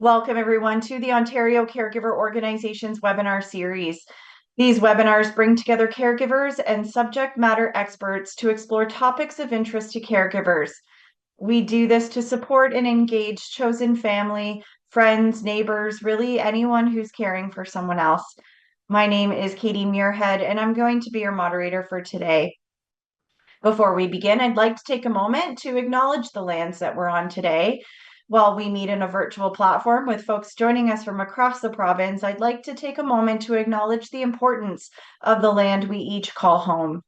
Welcome everyone to the Ontario Caregiver Organization's webinar series. These webinars bring together caregivers and subject matter experts to explore topics of interest to caregivers. We do this to support and engage chosen family, friends, neighbors, really anyone who's caring for someone else. My name is Katie Muirhead, and I'm going to be your moderator for today. Before we begin, I'd like to take a moment to acknowledge the lands that we're on today. While we meet in a virtual platform with folks joining us from across the province, I'd like to take a moment to acknowledge the importance of the land we each call home.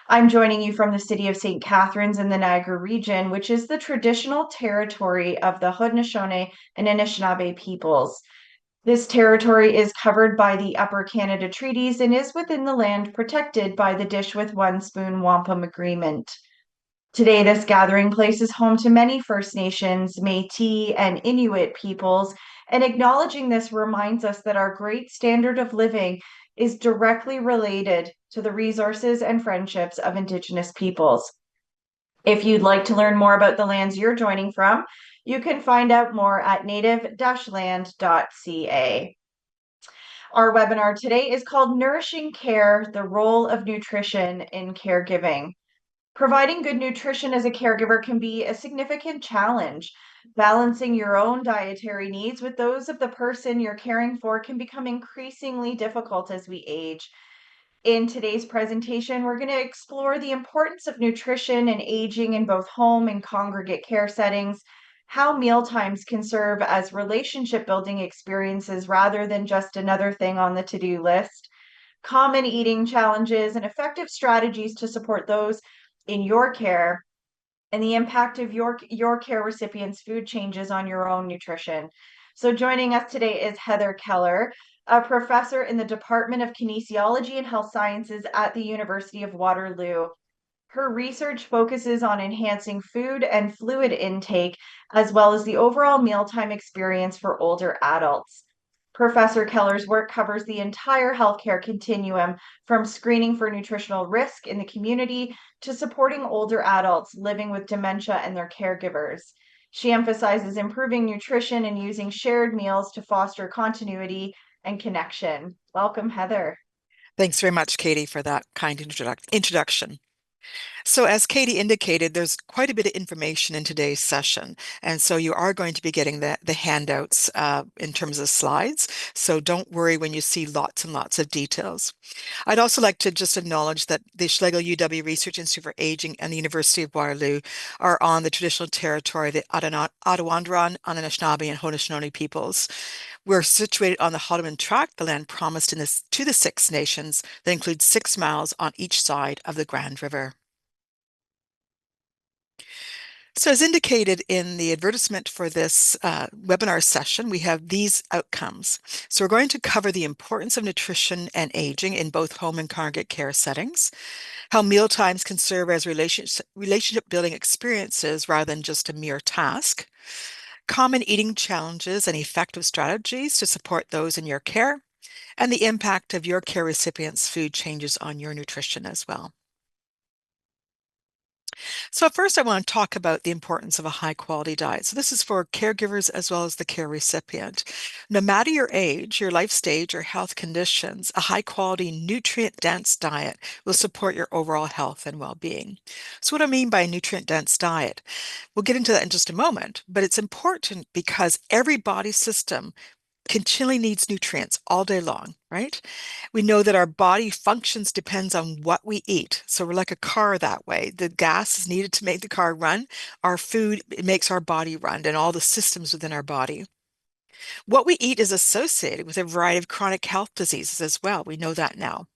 I'm joining you from the city of St. Catharines in the Niagara region, which is the traditional territory of the Haudenosaunee and Anishinaabe peoples. This territory is covered by the Upper Canada Treaties and is within the land protected by the Dish with One Spoon Wampum Agreement. Today, this gathering place is home to many First Nations, Métis, and Inuit peoples, and acknowledging this reminds us that our great standard of living is directly related to the resources and friendships of Indigenous peoples. If you'd like to learn more about the lands you're joining from, you can find out more at native-land.ca. Our webinar today is called Nourishing Care, the Role of Nutrition in Caregiving. Providing good nutrition as a caregiver can be a significant challenge. Balancing your own dietary needs with those of the person you're caring for can become increasingly difficult as we age. In today's presentation, we're going to explore the importance of nutrition and aging in both home and congregate care settings, how mealtimes can serve as relationship building experiences rather than just another thing on the to-do list, common eating challenges and effective strategies to support those in your care, and the impact of your care recipients' food changes on your own nutrition. So joining us today is Heather Keller, a professor in the Department of Kinesiology and Health Sciences at the University of Waterloo. Her research focuses on enhancing food and fluid intake, as well as the overall mealtime experience for older adults. Professor Keller's work covers the entire healthcare continuum, from screening for nutritional risk in the community to supporting older adults living with dementia and their caregivers. She emphasizes improving nutrition and using shared meals to foster continuity and connection. Welcome, Heather. Thanks very much, Katie, for that kind introduction. So as Katie indicated, there's quite a bit of information in today's session. And so you are going to be getting the handouts in terms of slides. So don't worry when you see lots and lots of details. I'd also like to just acknowledge that the Schlegel UW Research Institute for Aging and the University of Waterloo are on the traditional territory of the Attawandaron, Anishinaabe, and Haudenosaunee peoples. We're situated on the Haldimand Tract, the land promised to the Six Nations that includes 6 miles on each side of the Grand River. So as indicated in the advertisement for this webinar session, we have these outcomes. So we're going to cover the importance of nutrition and aging in both home and congregate care settings, how mealtimes can serve as relationship building experiences rather than just a mere task, common eating challenges and effective strategies to support those in your care, and the impact of your care recipients' food changes on your nutrition as well. So first I want to talk about the importance of a high quality diet. So this is for caregivers as well as the care recipient. No matter your age, your life stage, or health conditions, a high quality nutrient dense diet will support your overall health and well-being. So what do I mean by a nutrient dense diet? We'll get into that in just a moment, but it's important because every body system continually needs nutrients all day long, right? We know that our body functions depends on what we eat. So we're like a car that way. The gas is needed to make the car run. Our food, it makes our body run and all the systems within our body. What we eat is associated with a variety of chronic health diseases as well. We know that now.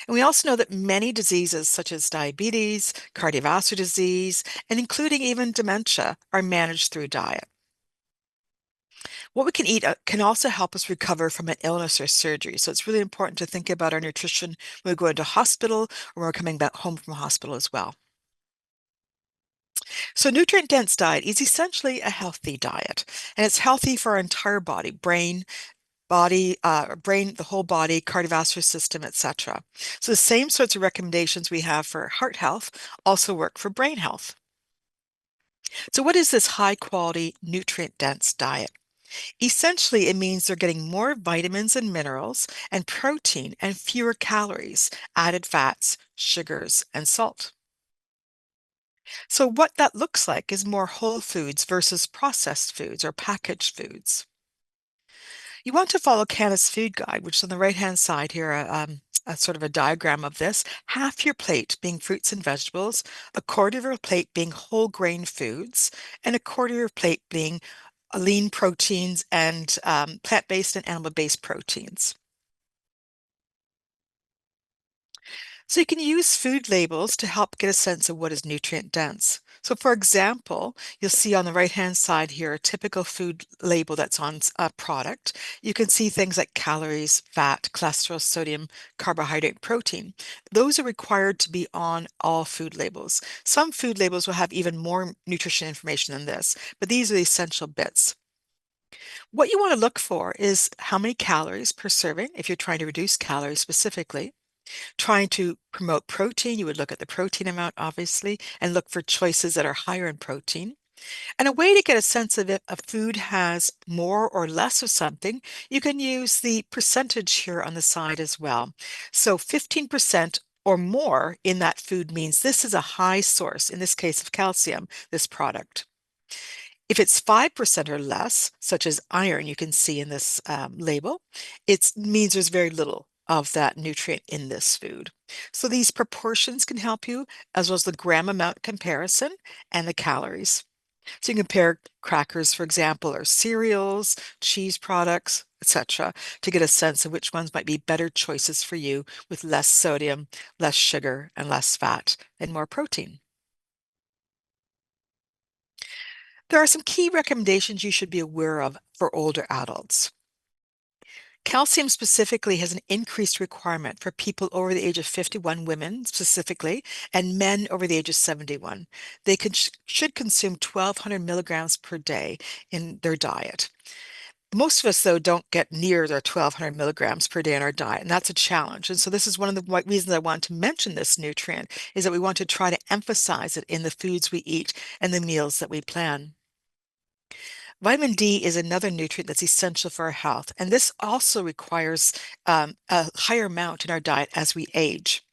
And we also know that many diseases such as diabetes, cardiovascular disease, and including even dementia are managed through diet. What we can eat can also help us recover from an illness or surgery. So it's really important to think about our nutrition when we go into hospital or when we're coming back home from hospital as well. So nutrient-dense diet is essentially a healthy diet, and it's healthy for our entire body, brain, the whole body, cardiovascular system, etc. So the same sorts of recommendations we have for heart health also work for brain health. So what is this high quality nutrient dense diet? Essentially, it means they're getting more vitamins and minerals and protein and fewer calories, added fats, sugars, and salt. So what that looks like is more whole foods versus processed foods or packaged foods. You want to follow Canada's Food Guide, which is on the right-hand side here, a sort of a diagram of this. Half your plate being fruits and vegetables, a quarter of your plate being whole grain foods, and a quarter of your plate being lean proteins and plant-based and animal-based proteins. So you can use food labels to help get a sense of what is nutrient dense. So for example, you'll see on the right-hand side here a typical food label that's on a product. You can see things like calories, fat, cholesterol, sodium, carbohydrate, protein. Those are required to be on all food labels. Some food labels will have even more nutrition information than this, but these are the essential bits. What you want to look for is how many calories per serving, if you're trying to reduce calories specifically. Trying to promote protein, you would look at the protein amount, obviously, and look for choices that are higher in protein. And a way to get a sense of if a food has more or less of something, you can use the percentage here on the side as well. So 15% or more in that food means this is a high source, in this case of calcium, this product. If it's 5% or less, such as iron, you can see in this label, it means there's very little of that nutrient in this food. So these proportions can help you, as well as the gram amount comparison and the calories. So you can compare crackers, for example, or cereals, cheese products, etc., to get a sense of which ones might be better choices for you with less sodium, less sugar, and less fat, and more protein. There are some key recommendations you should be aware of for older adults. Calcium specifically has an increased requirement for people over the age of 51, women specifically, and men over the age of 71. They should consume 1,200 milligrams per day in their diet. Most of us, though, don't get near their 1,200 milligrams per day in our diet, and that's a challenge. And so this is one of the reasons I want to mention this nutrient, is that we want to try to emphasize it in the foods we eat and the meals that we plan. Vitamin D is another nutrient that's essential for our health, and this also requires a higher amount in our diet as we age.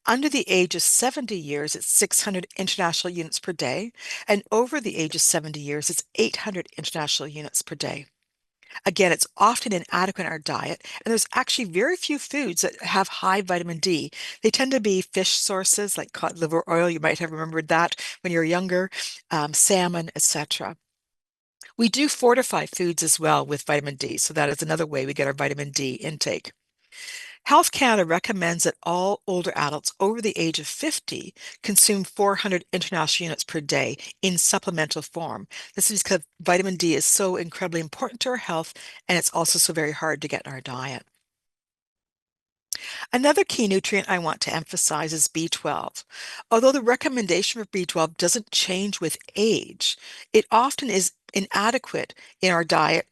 Under the age of 70 years, it's 600 international units per day, and over the age of 70 years, it's 800 international units per day. Again, it's often inadequate in our diet, and there's actually very few foods that have high vitamin D. They tend to be fish sources like cod liver oil. You might have remembered that when you were younger, salmon, etc. We do fortify foods as well with vitamin D, so that is another way we get our vitamin D intake. Health Canada recommends that all older adults over the age of 50 consume 400 international units per day in supplemental form. This is because vitamin D is so incredibly important to our health, and it's also so very hard to get in our diet. Another key nutrient I want to emphasize is B12. Although the recommendation for B12 doesn't change with age, it often is inadequate in our diet,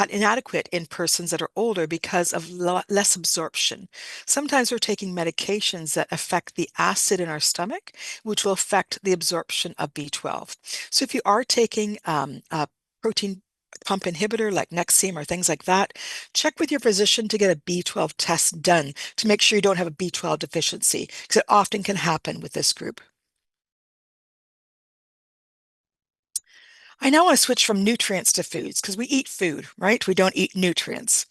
inadequate in persons that are older because of less absorption. Sometimes we're taking medications that affect the acid in our stomach, which will affect the absorption of B12. So if you are taking a protein pump inhibitor like Nexium or things like that, check with your physician to get a B12 test done to make sure you don't have a B12 deficiency, because it often can happen with this group. I now want to switch from nutrients to foods because we eat food, right? We don't eat nutrients.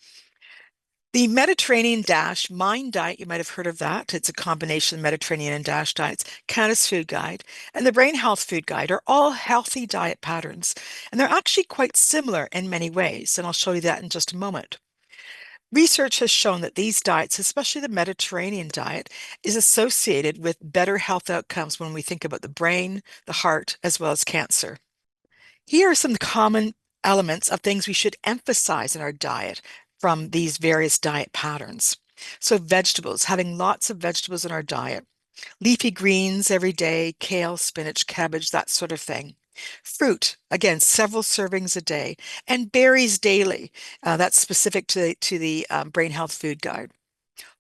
The Mediterranean DASH Mind Diet, you might have heard of that. It's a combination of Mediterranean and DASH diets. Canada's Food Guide and the Brain Health Food Guide are all healthy diet patterns, and they're actually quite similar in many ways, and I'll show you that in just a moment. Research has shown that these diets, especially the Mediterranean diet, is associated with better health outcomes when we think about the brain, the heart, as well as cancer. Here are some common elements of things we should emphasize in our diet from these various diet patterns. So vegetables, having lots of vegetables in our diet. Leafy greens every day, kale, spinach, cabbage, that sort of thing. Fruit, again, several servings a day, and berries daily. That's specific to the Brain Health Food Guide.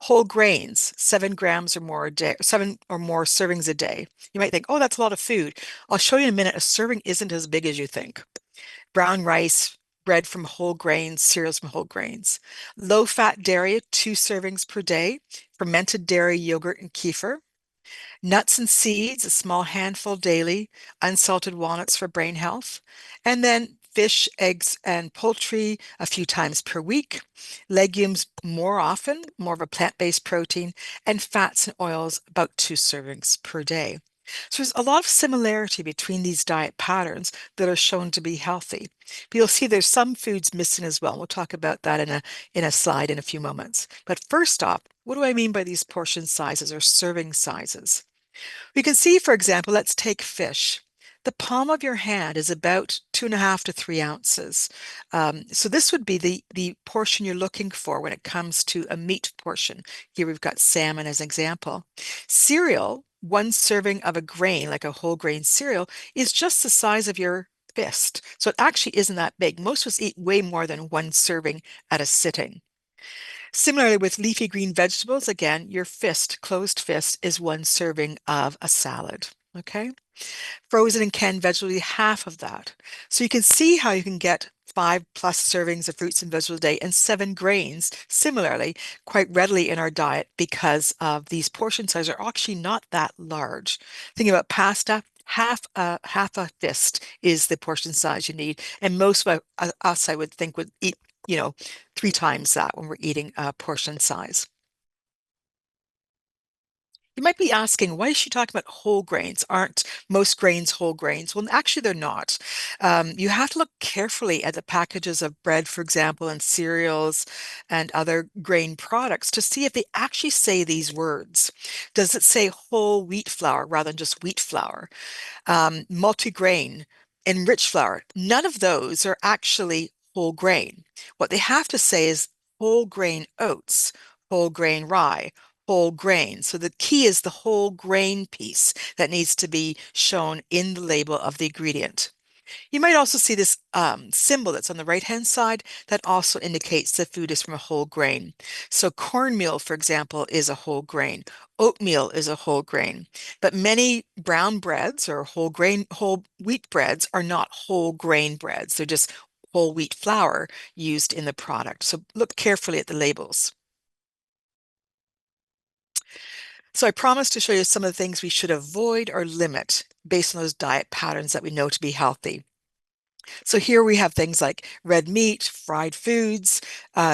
Whole grains, 7 grams or more a day, 7 or more servings a day. You might think, oh, that's a lot of food. I'll show you in a minute, a serving isn't as big as you think. Brown rice, bread from whole grains, cereals from whole grains. Low-fat dairy, 2 servings per day. Fermented dairy, yogurt, and kefir. Nuts and seeds, a small handful daily. Unsalted walnuts for brain health. And then fish, eggs, and poultry a few times per week. Legumes more often, more of a plant-based protein. And fats and oils, about 2 servings per day. So there's a lot of similarity between these diet patterns that are shown to be healthy. But you'll see there's some foods missing as well. We'll talk about that in a slide in a few moments. But first off, what do I mean by these portion sizes or serving sizes? We can see, for example, let's take fish. The palm of your hand is about 2.5 to 3 ounces. So this would be the portion you're looking for when it comes to a meat portion. Here we've got salmon as an example. Cereal, 1 serving of a grain, like a whole grain cereal, is just the size of your fist. So it actually isn't that big. Most of us eat way more than 1 serving at a sitting. Similarly, with leafy green vegetables, again, your fist, closed fist, is 1 serving of a salad. Okay. Frozen and canned vegetables, half of that. So you can see how you can get 5+ servings of fruits and vegetables a day and 7 grains, similarly, quite readily in our diet because of these portion sizes are actually not that large. Thinking about pasta, half a fist is the portion size you need, and most of us, I would think, would eat, 3 times that when we're eating a portion size. You might be asking, why is she talking about whole grains? Aren't most grains whole grains? Well, actually, they're not. You have to look carefully at the packages of bread, for example, and cereals and other grain products to see if they actually say these words. Does it say whole wheat flour rather than just wheat flour? Multigrain, enriched flour? None of those are actually whole grain. What they have to say is whole grain oats, whole grain rye, whole grain. So the key is the whole grain piece that needs to be shown in the label of the ingredient. You might also see this symbol that's on the right-hand side that also indicates the food is from a whole grain. So cornmeal, for example, is a whole grain. Oatmeal is a whole grain. But many brown breads or whole wheat breads are not whole grain breads. They're just whole wheat flour used in the product. So look carefully at the labels. So I promised to show you some of the things we should avoid or limit based on those diet patterns that we know to be healthy. So here we have things like red meat, fried foods,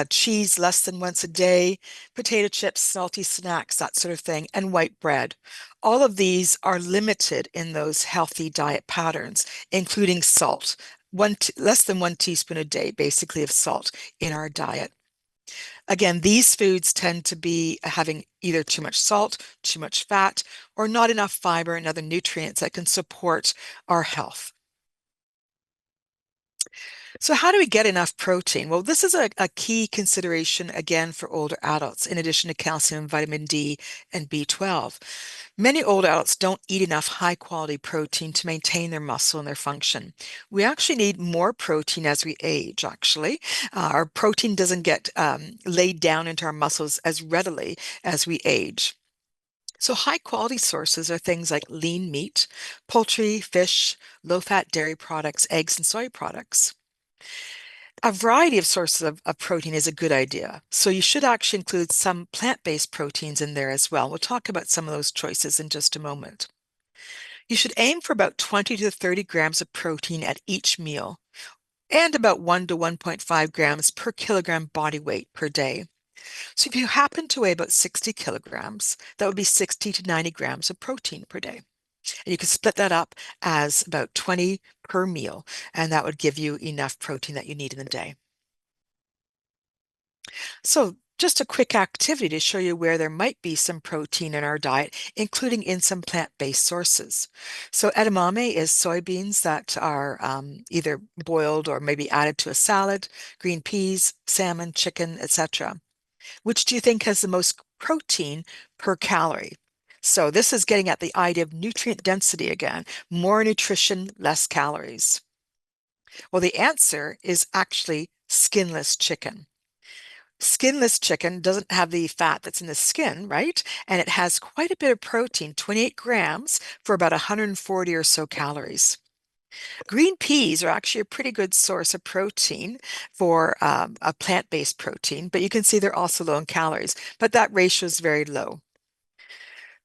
cheese less than once a day, potato chips, salty snacks, that sort of thing, and white bread. All of these are limited in those healthy diet patterns, including salt. Less than 1 teaspoon a day, basically, of salt in our diet. Again, these foods tend to be having either too much salt, too much fat, or not enough fiber and other nutrients that can support our health. So how do we get enough protein? Well, this is a key consideration again for older adults, in addition to calcium, vitamin D, and B12. Many older adults don't eat enough high quality protein to maintain their muscle and their function. We actually need more protein as we age, actually. Our protein doesn't get laid down into our muscles as readily as we age. So high quality sources are things like lean meat, poultry, fish, low fat dairy products, eggs, and soy products. A variety of sources of protein is a good idea. So you should actually include some plant-based proteins in there as well. We'll talk about some of those choices in just a moment. You should aim for about 20 to 30 grams of protein at each meal and about 1 to 1.5 grams per kilogram body weight per day. So if you happen to weigh about 60 kilograms, that would be 60 to 90 grams of protein per day. And you can split that up as about 20 per meal, and that would give you enough protein that you need in the day. So just a quick activity to show you where there might be some protein in our diet, including in some plant-based sources. So edamame is soybeans that are either boiled or maybe added to a salad, green peas, salmon, chicken, etc. Which do you think has the most protein per calorie? So this is getting at the idea of nutrient density again, more nutrition, less calories. Well, the answer is actually skinless chicken. Skinless chicken doesn't have the fat that's in the skin, right? And it has quite a bit of protein, 28 grams for about 140 or so calories. Green peas are actually a pretty good source of protein for a plant-based protein, but you can see they're also low in calories, but that ratio is very low.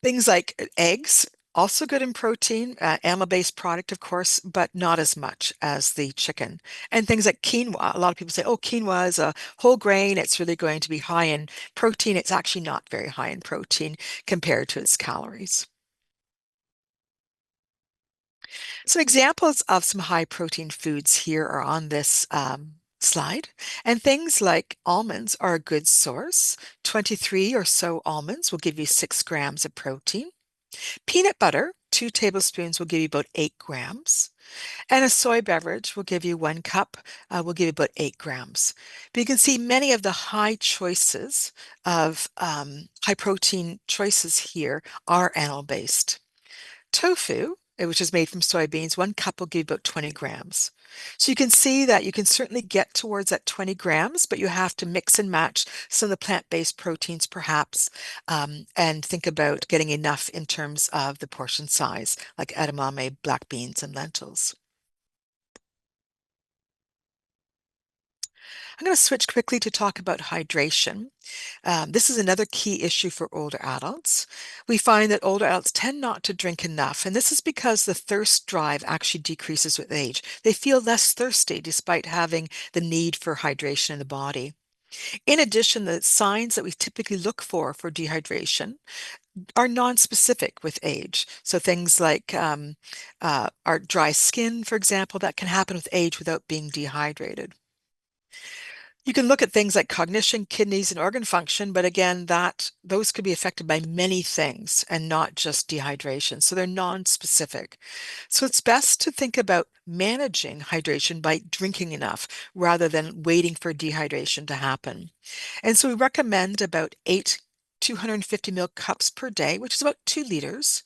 Things like eggs, also good in protein, animal-based product, of course, but not as much as the chicken. And things like quinoa. A lot of people say, oh, quinoa is a whole grain. It's really going to be high in protein. It's actually not very high in protein compared to its calories. So examples of some high protein foods here are on this slide. And things like almonds are a good source. 23 or so almonds will give you 6 grams of protein. Peanut butter, 2 tablespoons will give you about 8 grams. And a soy beverage will give you 1 cup, will give you about 8 grams. But you can see many of the high choices of high protein choices here are animal-based. Tofu, which is made from soybeans, 1 cup will give you about 20 grams. So you can see that you can certainly get towards that 20 grams, but you have to mix and match some of the plant-based proteins perhaps, and think about getting enough in terms of the portion size, like edamame, black beans, and lentils. I'm going to switch quickly to talk about hydration. This is another key issue for older adults. We find that older adults tend not to drink enough, and this is because the thirst drive actually decreases with age. They feel less thirsty despite having the need for hydration in the body. In addition, the signs that we typically look for dehydration are non-specific with age. So things like our dry skin, for example, that can happen with age without being dehydrated. You can look at things like cognition, kidneys, and organ function, but again, those could be affected by many things and not just dehydration. So they're non-specific. So it's best to think about managing hydration by drinking enough rather than waiting for dehydration to happen. And so we recommend about 250 ml cups per day, which is about 2 liters,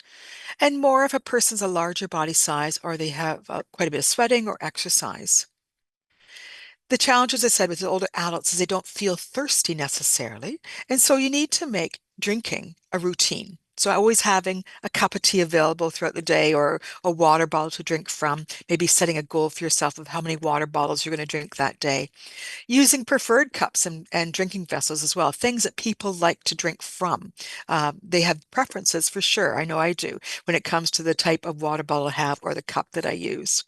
and more if a person's a larger body size or they have quite a bit of sweating or exercise. The challenge, as I said, with the older adults is they don't feel thirsty necessarily. And so you need to make drinking a routine. So always having a cup of tea available throughout the day or a water bottle to drink from, maybe setting a goal for yourself of how many water bottles you're going to drink that day. Using preferred cups and drinking vessels as well, things that people like to drink from. They have preferences for sure. I know I do when it comes to the type of water bottle I have or the cup that I use.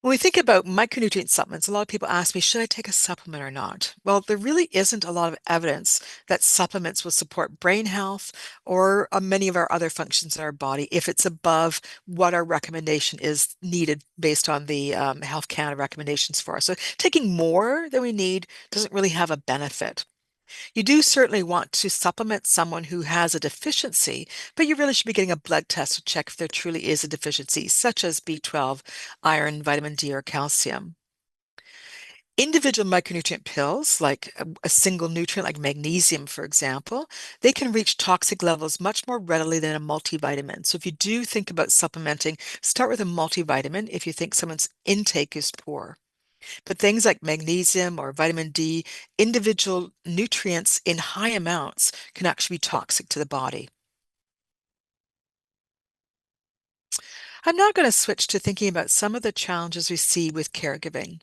When we think about micronutrient supplements, a lot of people ask me, should I take a supplement or not? Well, there really isn't a lot of evidence that supplements will support brain health or many of our other functions in our body if it's above what our recommendation is needed based on the Health Canada recommendations for us. So taking more than we need doesn't really have a benefit. You do certainly want to supplement someone who has a deficiency, but you really should be getting a blood test to check if there truly is a deficiency, such as B12, iron, vitamin D, or calcium. Individual micronutrient pills, like a single nutrient like magnesium, for example, they can reach toxic levels much more readily than a multivitamin. So if you do think about supplementing, start with a multivitamin if you think someone's intake is poor. But things like magnesium or vitamin D, individual nutrients in high amounts can actually be toxic to the body. I'm now going to switch to thinking about some of the challenges we see with caregiving.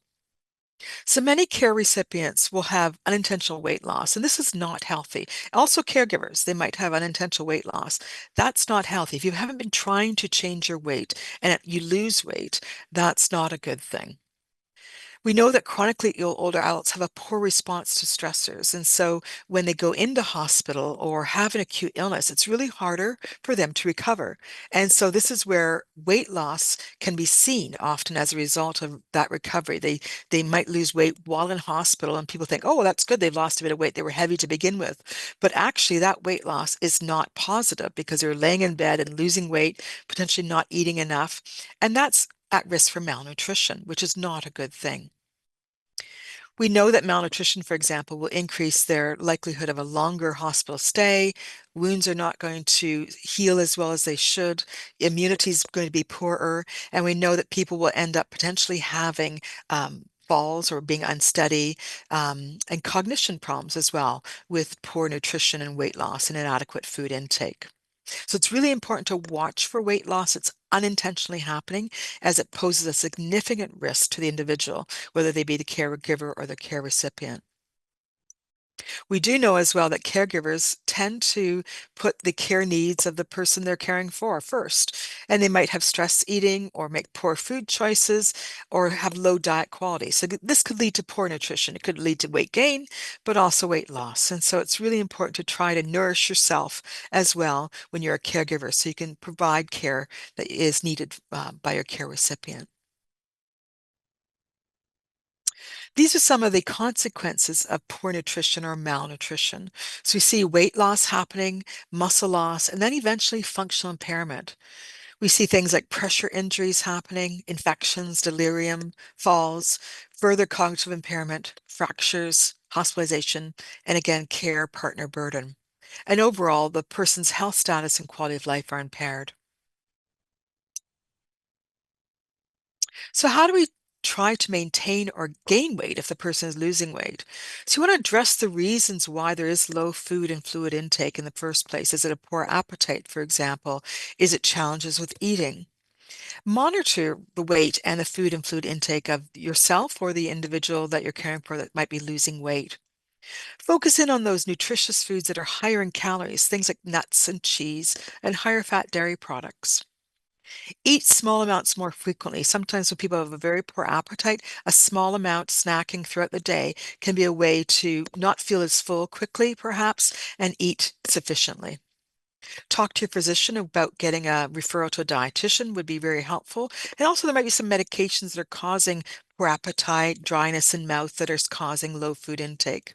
So many care recipients will have unintentional weight loss, and this is not healthy. Also, caregivers, they might have unintentional weight loss. That's not healthy. If you haven't been trying to change your weight and you lose weight, that's not a good thing. We know that chronically ill older adults have a poor response to stressors. And so when they go into hospital or have an acute illness, it's really harder for them to recover. And so this is where weight loss can be seen often as a result of that recovery. They might lose weight while in hospital and people think, oh, well, that's good. They've lost a bit of weight. They were heavy to begin with. But actually that weight loss is not positive because they're laying in bed and losing weight, potentially not eating enough. And that's at risk for malnutrition, which is not a good thing. We know that malnutrition, for example, will increase their likelihood of a longer hospital stay. Wounds are not going to heal as well as they should. Immunity is going to be poorer. And we know that people will end up potentially having falls or being unsteady, and cognition problems as well with poor nutrition and weight loss and inadequate food intake. So it's really important to watch for weight loss that's unintentionally happening, as it poses a significant risk to the individual, whether they be the caregiver or the care recipient. We do know as well that caregivers tend to put the care needs of the person they're caring for first, and they might have stress eating or make poor food choices or have low diet quality. So this could lead to poor nutrition. It could lead to weight gain, but also weight loss. And so it's really important to try to nourish yourself as well when you're a caregiver, so you can provide care that is needed by your care recipient. These are some of the consequences of poor nutrition or malnutrition. So we see weight loss happening, muscle loss, and then eventually functional impairment. We see things like pressure injuries happening, infections, delirium, falls, further cognitive impairment, fractures, hospitalization, and again, care partner burden. And overall, the person's health status and quality of life are impaired. So how do we try to maintain or gain weight if the person is losing weight? So you want to address the reasons why there is low food and fluid intake in the first place. Is it a poor appetite, for example? Is it challenges with eating? Monitor the weight and the food and fluid intake of yourself or the individual that you're caring for that might be losing weight. Focus in on those nutritious foods that are higher in calories, things like nuts and cheese and higher fat dairy products. Eat small amounts more frequently. Sometimes when people have a very poor appetite, a small amount snacking throughout the day can be a way to not feel as full quickly, perhaps, and eat sufficiently. Talk to your physician about getting a referral to a dietitian would be very helpful. And also, there might be some medications that are causing poor appetite, dryness in mouth that are causing low food intake.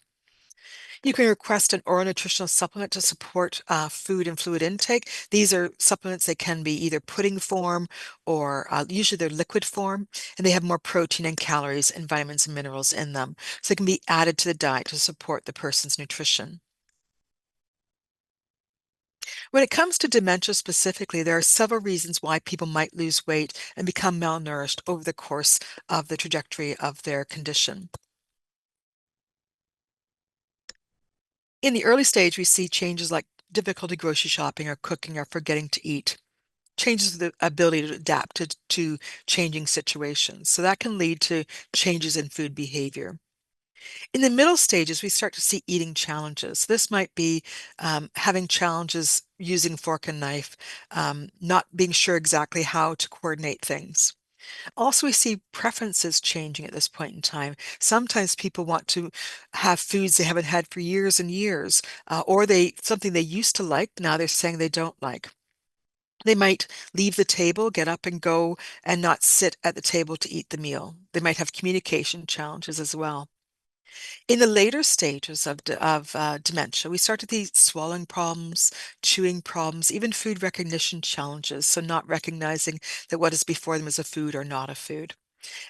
You can request an oral nutritional supplement to support food and fluid intake. These are supplements that can be either pudding form or usually they're liquid form, and they have more protein and calories and vitamins and minerals in them. So they can be added to the diet to support the person's nutrition. When it comes to dementia specifically, there are several reasons why people might lose weight and become malnourished over the course of the trajectory of their condition. In the early stage, we see changes like difficulty grocery shopping or cooking or forgetting to eat. Changes the ability to adapt to changing situations. So that can lead to changes in food behavior. In the middle stages, we start to see eating challenges. This might be having challenges using fork and knife, not being sure exactly how to coordinate things. Also, we see preferences changing at this point in time. Sometimes people want to have foods they haven't had for years and years, or something they used to like, now they're saying they don't like. They might leave the table, get up and go, and not sit at the table to eat the meal. They might have communication challenges as well. In the later stages of dementia, we start to see swallowing problems, chewing problems, even food recognition challenges. So not recognizing that what is before them is a food or not a food.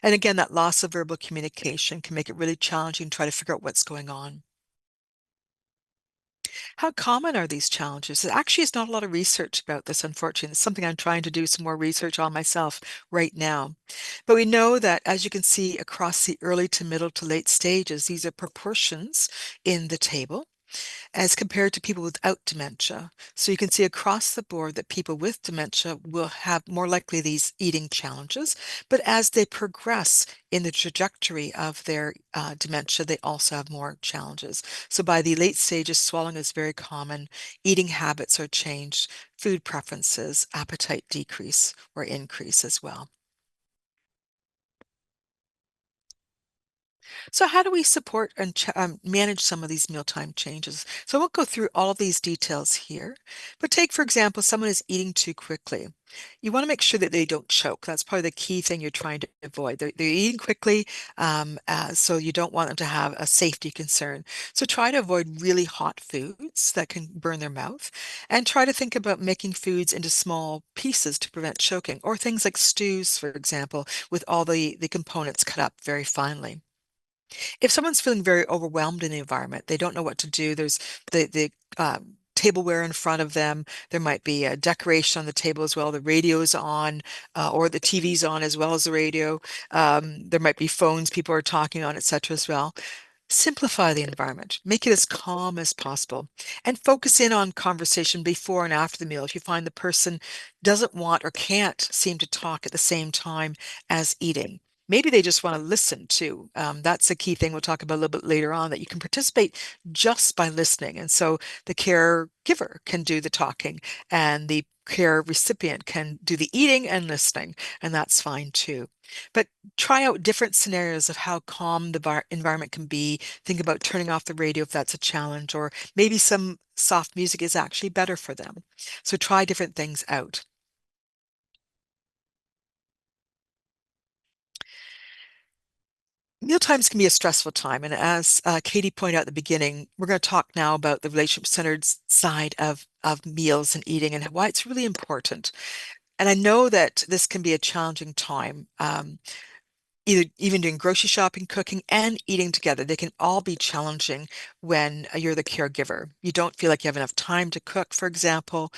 And again, that loss of verbal communication can make it really challenging to try to figure out what's going on. How common are these challenges? There actually is not a lot of research about this, unfortunately. It's something I'm trying to do some more research on myself right now. But we know that, as you can see across the early to middle to late stages, these are proportions in the table as compared to people without dementia. So you can see across the board that people with dementia will have more likely these eating challenges, but as they progress in the trajectory of their dementia, they also have more challenges. So by the late stages, swallowing is very common, eating habits are changed, food preferences, appetite decrease or increase as well. So how do we support and manage some of these mealtime changes? So I won't go through all of these details here, but take, for example, someone is eating too quickly. You want to make sure that they don't choke. That's probably the key thing you're trying to avoid. They're eating quickly, so you don't want them to have a safety concern. So try to avoid really hot foods that can burn their mouth, and try to think about making foods into small pieces to prevent choking, or things like stews, for example, with all the components cut up very finely. If someone's feeling very overwhelmed in the environment, they don't know what to do, there's the tableware in front of them, there might be a decoration on the table as well, the radio's on, or the TV's on as well as the radio. There might be phones people are talking on, etc. as well. Simplify the environment, make it as calm as possible, and focus in on conversation before and after the meal. If you find the person doesn't want or can't seem to talk at the same time as eating, maybe they just want to listen too. That's a key thing we'll talk about a little bit later on, that you can participate just by listening. And so the caregiver can do the talking and the care recipient can do the eating and listening, and that's fine too. But try out different scenarios of how calm the environment can be. Think about turning off the radio if that's a challenge, or maybe some soft music is actually better for them. So try different things out. Meal times can be a stressful time. And as Katie pointed out at the beginning, we're going to talk now about the relationship-centered side of meals and eating and why it's really important. And I know that this can be a challenging time. Either even doing grocery shopping, cooking, and eating together. They can all be challenging when you're the caregiver. You don't feel like you have enough time to cook, for example.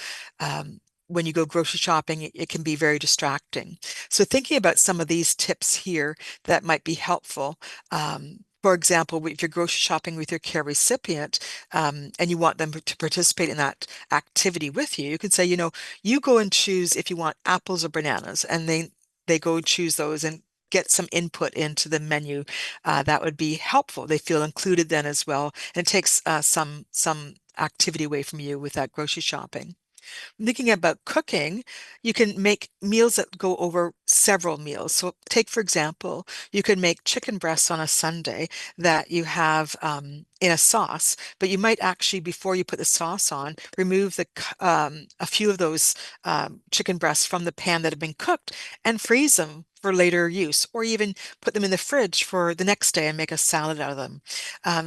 When you go grocery shopping, it can be very distracting. So thinking about some of these tips here that might be helpful. For example, if you're grocery shopping with your care recipient, and you want them to participate in that activity with you, you can say, you go and choose if you want apples or bananas, and they go choose those and get some input into the menu. That would be helpful. They feel included then as well, and it takes some activity away from you with that grocery shopping. Thinking about cooking, you can make meals that go over several meals. So take, for example, you can make chicken breasts on a Sunday that you have in a sauce, but you might actually, before you put the sauce on, remove a few of those chicken breasts from the pan that have been cooked and freeze them for later use, or even put them in the fridge for the next day and make a salad out of them.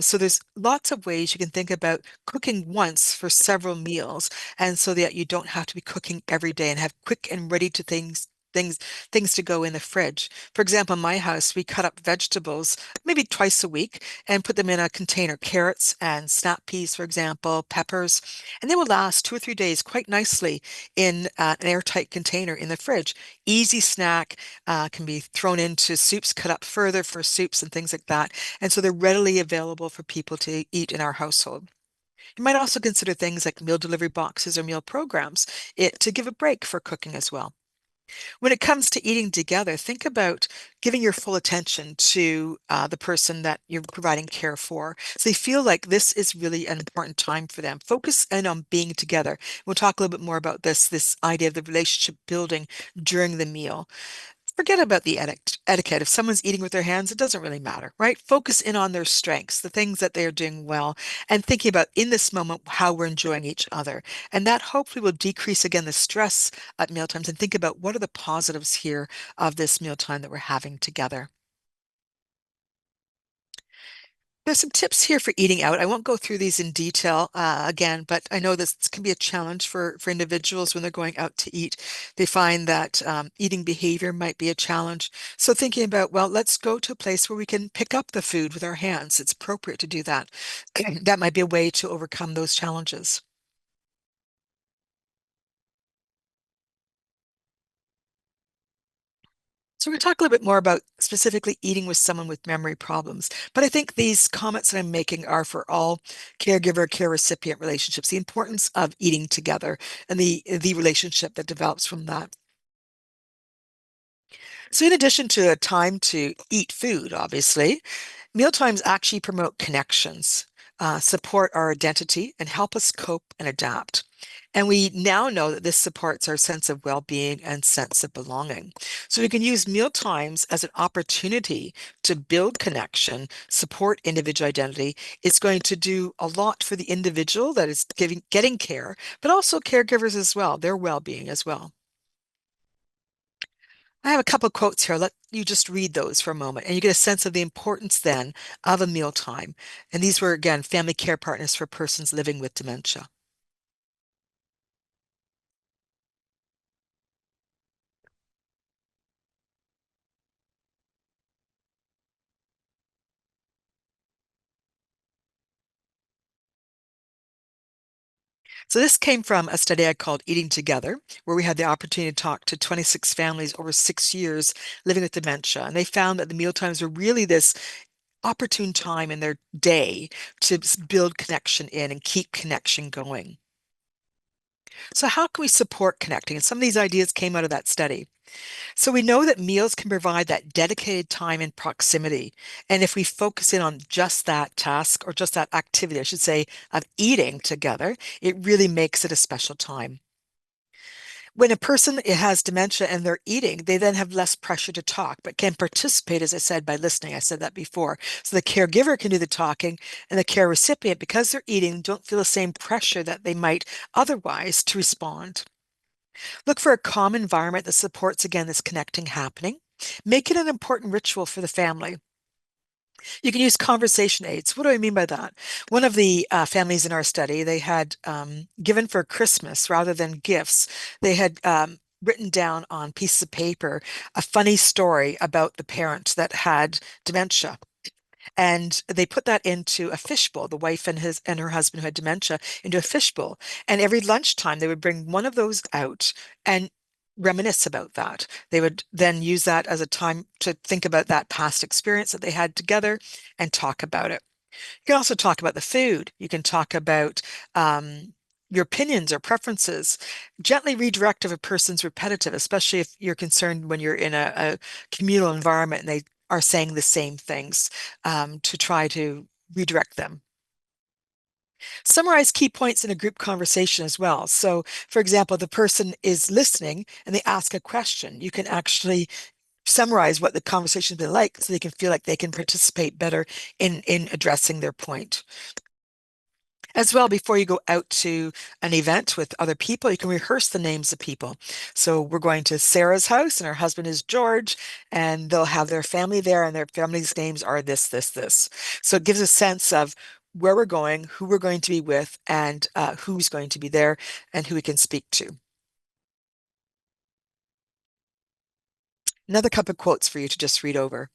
So there's lots of ways you can think about cooking once for several meals, and so that you don't have to be cooking every day and have quick and ready to things to go in the fridge. For example, in my house, we cut up vegetables maybe twice a week and put them in a container, carrots and snap peas, for example, peppers, and they will last 2 or 3 days quite nicely in an airtight container in the fridge. Easy snack, can be thrown into soups, cut up further for soups and things like that. And so they're readily available for people to eat in our household. You might also consider things like meal delivery boxes or meal programs to give a break for cooking as well. When it comes to eating together, think about giving your full attention to the person that you're providing care for. So they feel like this is really an important time for them. Focus in on being together. We'll talk a little bit more about this idea of the relationship building during the meal. Forget about the etiquette. If someone's eating with their hands, it doesn't really matter, right? Focus in on their strengths, the things that they are doing well, and thinking about in this moment how we're enjoying each other. And that hopefully will decrease again the stress at mealtimes, and think about what are the positives here of this mealtime that we're having together. There's some tips here for eating out. I won't go through these in detail again, but I know this can be a challenge for individuals when they're going out to eat. They find that eating behavior might be a challenge. So thinking about, well, let's go to a place where we can pick up the food with our hands. It's appropriate to do that. That might be a way to overcome those challenges. So we're going to talk a little bit more about specifically eating with someone with memory problems. But I think these comments that I'm making are for all caregiver, care recipient relationships, the importance of eating together and the relationship that develops from that. So in addition to a time to eat food, obviously, mealtimes actually promote connections, support our identity, and help us cope and adapt. And we now know that this supports our sense of well-being and sense of belonging. So we can use meal times as an opportunity to build connection, support individual identity. It's going to do a lot for the individual that is getting care, but also caregivers as well, their well-being as well. I have a couple quotes here. Let you just read those for a moment, and you get a sense of the importance then of a mealtime. And these were, again, family care partners for persons living with dementia. So this came from a study I called Eating Together, where we had the opportunity to talk to 26 families over 6 years living with dementia. And they found that the mealtimes were really this opportune time in their day to build connection in and keep connection going. So how can we support connecting? And some of these ideas came out of that study. So we know that meals can provide that dedicated time and proximity. And if we focus in on just that task or just that activity, I should say, of eating together, it really makes it a special time. When a person has dementia and they're eating, they then have less pressure to talk, but can participate, as I said, by listening. I said that before. So the caregiver can do the talking, and the care recipient, because they're eating, don't feel the same pressure that they might otherwise to respond. Look for a calm environment that supports, again, this connecting happening. Make it an important ritual for the family. You can use conversation aids. What do I mean by that? One of the families in our study, they had given for Christmas rather than gifts, they had written down on pieces of paper a funny story about the parent that had dementia. And they put that into a fishbowl, the wife and his and her husband who had dementia, into a fishbowl. And every lunchtime they would bring one of those out and reminisce about that. They would then use that as a time to think about that past experience that they had together and talk about it. You can also talk about the food. You can talk about your opinions or preferences. Gently redirect if a person's repetitive, especially if you're concerned when you're in a communal environment and they are saying the same things, to try to redirect them. Summarize key points in a group conversation as well. So, for example, the person is listening and they ask a question. You can actually summarize what the conversation has been like so they can feel like they can participate better in addressing their point. As well, before you go out to an event with other people, you can rehearse the names of people. So we're going to Sarah's house, and her husband is George, and they'll have their family there, and their family's names are this, this, this. So it gives a sense of where we're going, who we're going to be with, and who's going to be there, and who we can speak to. Another couple of quotes for you to just read over.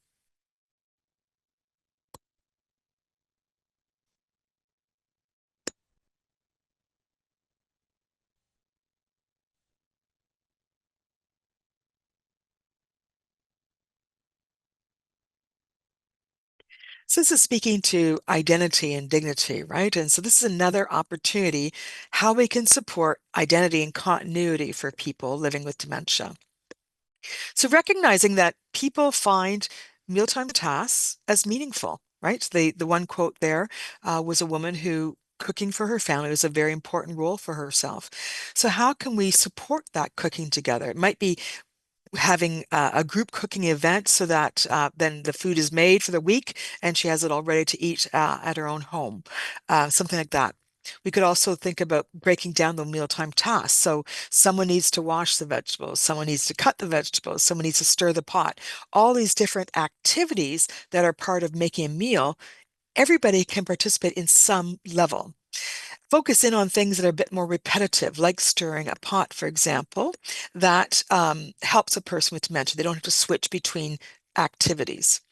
So this is speaking to identity and dignity, right? And so this is another opportunity how we can support identity and continuity for people living with dementia. So recognizing that people find mealtime tasks as meaningful, right? The one quote there was a woman who cooking for her family was a very important role for herself. So how can we support that cooking together? It might be having a group cooking event so that then the food is made for the week and she has it all ready to eat at her own home, something like that. We could also think about breaking down the mealtime tasks. So someone needs to wash the vegetables, someone needs to cut the vegetables, someone needs to stir the pot. All these different activities that are part of making a meal, everybody can participate in some level. Focus in on things that are a bit more repetitive, like stirring a pot, for example, that helps a person with dementia. They don't have to switch between activities.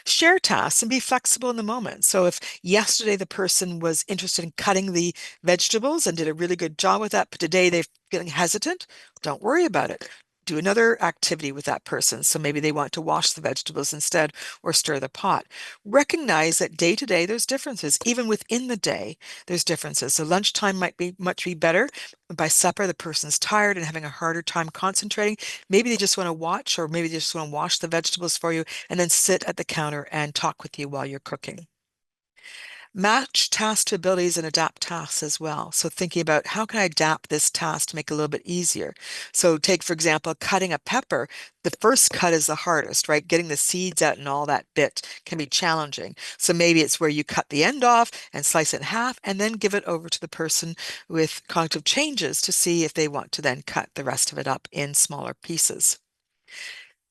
Share tasks and be flexible in the moment. So if yesterday the person was interested in cutting the vegetables and did a really good job with that, but today they're feeling hesitant, don't worry about it. Do another activity with that person. So maybe they want to wash the vegetables instead or stir the pot. Recognize that day to day there's differences. Even within the day, there's differences. So lunchtime might be much better. By supper, the person's tired and having a harder time concentrating. Maybe they just want to watch, or maybe they just want to wash the vegetables for you and then sit at the counter and talk with you while you're cooking. Match tasks to abilities and adapt tasks as well. So thinking about how can I adapt this task to make it a little bit easier. So take, for example, cutting a pepper. The first cut is the hardest, right? Getting the seeds out and all that bit can be challenging. So maybe it's where you cut the end off and slice it in half and then give it over to the person with cognitive changes to see if they want to then cut the rest of it up in smaller pieces.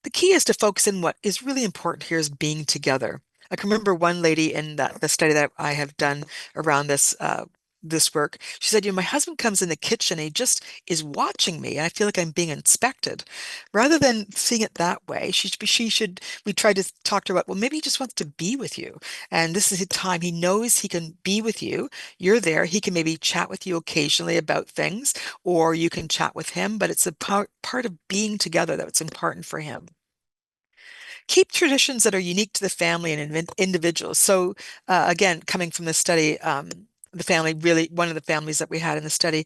The key is to focus in what is really important here is being together. I can remember one lady in the study that I have done around this work. She said, my husband comes in the kitchen and he just is watching me, and I feel like I'm being inspected. Rather than seeing it that way, we tried to talk to her about, well, maybe he just wants to be with you. And this is his time. He knows he can be with you. You're there. He can maybe chat with you occasionally about things, or you can chat with him, but it's a part of being together that's important for him. Keep traditions that are unique to the family and individuals. So, again, coming from the study, the family really, one of the families that we had in the study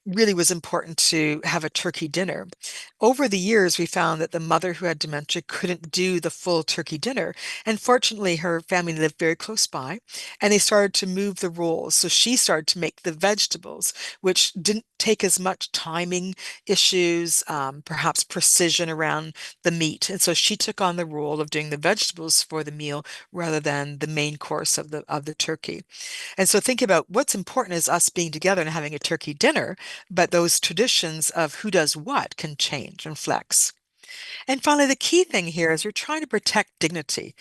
really was important to have a turkey dinner. Over the years, we found that the mother who had dementia couldn't do the full turkey dinner. And fortunately, her family lived very close by, and they started to move the roles. So she started to make the vegetables, which didn't take as much timing issues, perhaps precision around the meat. And so she took on the role of doing the vegetables for the meal rather than the main course of the turkey. And so think about what's important is us being together and having a turkey dinner, but those traditions of who does what can change and flex. And finally, the key thing here is you're trying to protect dignity.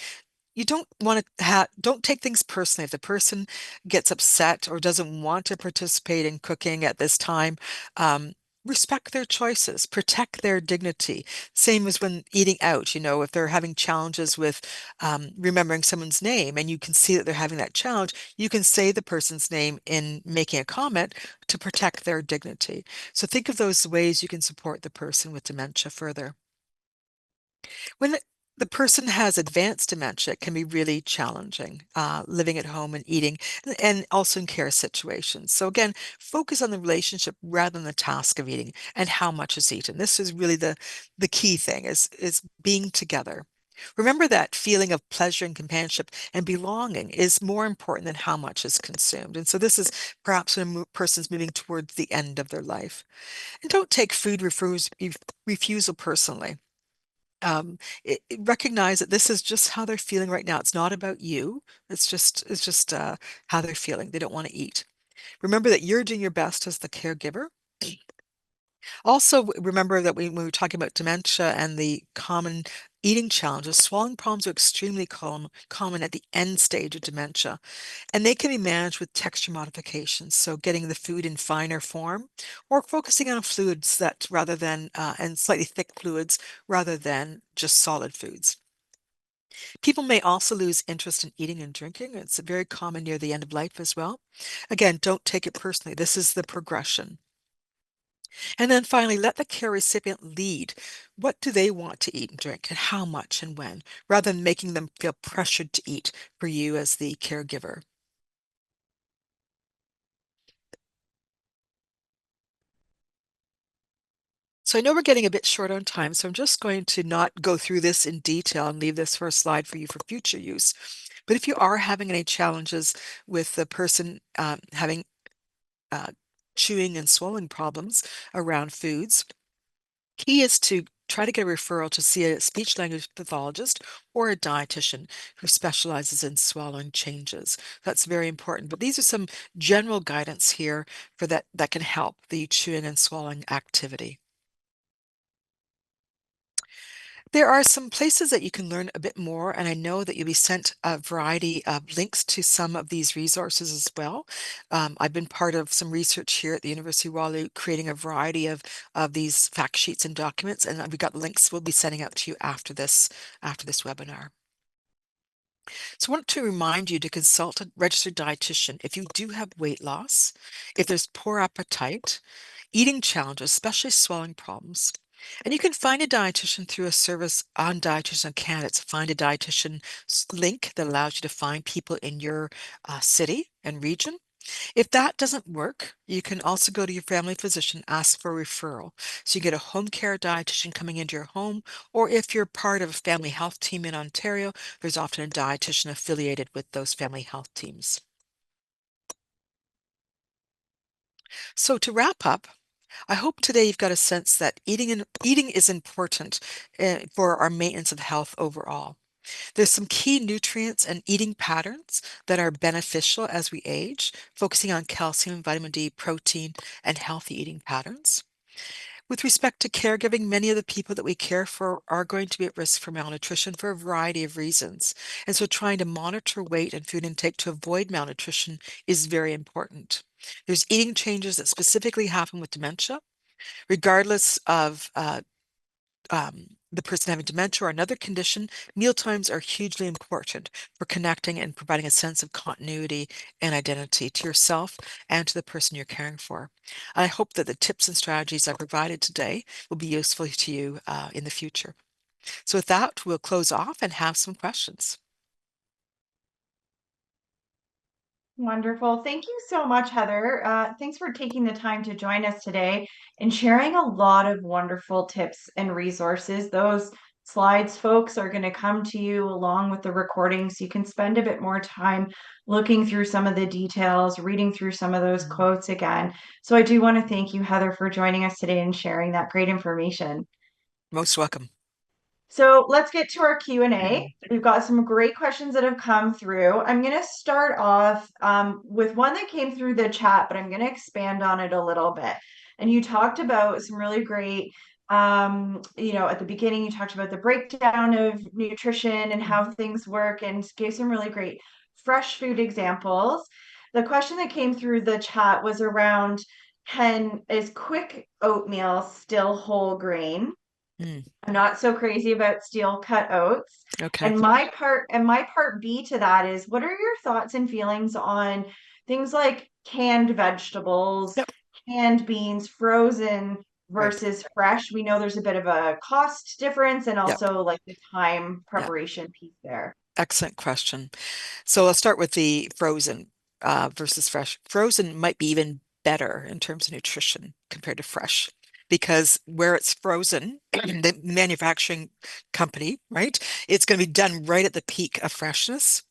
You don't want to don't take things personally. If the person gets upset or doesn't want to participate in cooking at this time, um, respect their choices, protect their dignity. Same as when eating out, if they're having challenges with remembering someone's name and you can see that they're having that challenge, you can say the person's name in making a comment to protect their dignity. So think of those ways you can support the person with dementia further. When the person has advanced dementia, it can be really challenging living at home and eating, and also in care situations. So again, focus on the relationship rather than the task of eating and how much is eaten. This is really the key thing is being together. Remember that feeling of pleasure and companionship and belonging is more important than how much is consumed. And so this is perhaps when a person's moving towards the end of their life. And don't take refusal personally. Recognize that this is just how they're feeling right now. It's not about you. It's just how they're feeling. They don't want to eat. Remember that you're doing your best as the caregiver. Also, remember that when we were talking about dementia and the common eating challenges, swallowing problems are extremely common at the end stage of dementia. And they can be managed with texture modifications. So getting the food in finer form or focusing on fluids that rather than, and slightly thick fluids rather than just solid foods. People may also lose interest in eating and drinking. It's very common near the end of life as well. Again, don't take it personally. This is the progression. And then finally, let the care recipient lead. What do they want to eat and drink, and how much and when, rather than making them feel pressured to eat for you as the caregiver. So I know we're getting a bit short on time, so I'm just going to not go through this in detail and leave this for a slide for you for future use. But if you are having any challenges with the person having uh, chewing and swallowing problems around foods, key is to try to get a referral to see a speech language pathologist or a dietitian who specializes in swallowing changes. That's very important. But these are some general guidance here for that can help the chewing and swallowing activity. There are some places that you can learn a bit more, and I know that you'll be sent a variety of links to some of these resources as well. I've been part of some research here at the University of Waterloo, creating a variety of these fact sheets and documents, and we've got links we'll be sending out to you after this webinar. So I want to remind you to consult a registered dietitian if you do have weight loss, if there's poor appetite, eating challenges, especially swallowing problems. And you can find a dietitian through a service on Dietitian Canada. It's a Find a Dietitian link that allows you to find people in your city and region. If that doesn't work, you can also go to your family physician, ask for a referral. So you get a home care dietitian coming into your home, or if you're part of a family health team in Ontario, there's often a dietitian affiliated with those family health teams. So to wrap up, I hope today you've got a sense that eating is important for our maintenance of health overall. There's some key nutrients and eating patterns that are beneficial as we age, focusing on calcium, vitamin D, protein, and healthy eating patterns. With respect to caregiving, many of the people that we care for are going to be at risk for malnutrition for a variety of reasons. And so trying to monitor weight and food intake to avoid malnutrition is very important. There's eating changes that specifically happen with dementia, regardless of the person having dementia or another condition. Mealtimes are hugely important for connecting and providing a sense of continuity and identity to yourself and to the person you're caring for. I hope that the tips and strategies I provided today will be useful to you in the future. So with that, we'll close off and have some questions. Wonderful. Thank you so much, Heather. Thanks for taking the time to join us today and sharing a lot of wonderful tips and resources. Those slides, folks, are going to come to you along with the recording, so you can spend a bit more time looking through some of the details, reading through some of those Mhm. quotes again. So I do want to thank you, Heather, for joining us today and sharing that great information. Most welcome. So let's get to our Q&A. We've got some great questions that have come through. I'm going to start off with one that came through the chat, but I'm going to expand on it a little bit. And you talked about some really great, at the beginning, you talked about the breakdown of nutrition and how Mhm. things work and gave some really great fresh food examples. The question that came through the chat was around, is quick oatmeal still whole grain? Mm, I'm not so crazy about steel cut oats. okay. And my part B to that is, what are your thoughts and feelings on things like canned vegetables, Yep. canned beans, frozen Right. versus fresh? We know there's a bit of a cost difference and Yep. also like the time Yep. preparation piece there. Excellent question. So let's start with the frozen versus fresh. Frozen might be even better in terms of nutrition compared to fresh because where it's frozen, the manufacturing company, right? It's going to be done right at the peak of freshness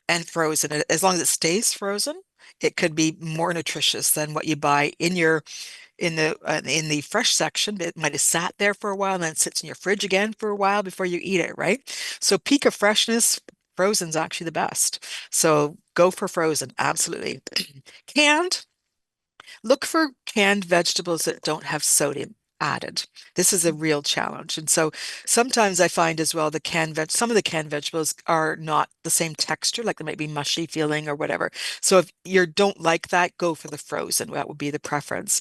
and frozen. As long as it stays frozen, it could be more nutritious than what you buy in the fresh section. It might have sat there for a while and then sits in your fridge again for a while before you eat it, right? So peak of freshness, frozen's actually the best. So go for frozen, absolutely. Canned, look for canned vegetables that don't have sodium added. This is a real challenge. And so sometimes I find as well some of the canned vegetables are not the same texture, like they might be mushy feeling or whatever. So if you don't like that, go for the frozen. That would be the preference.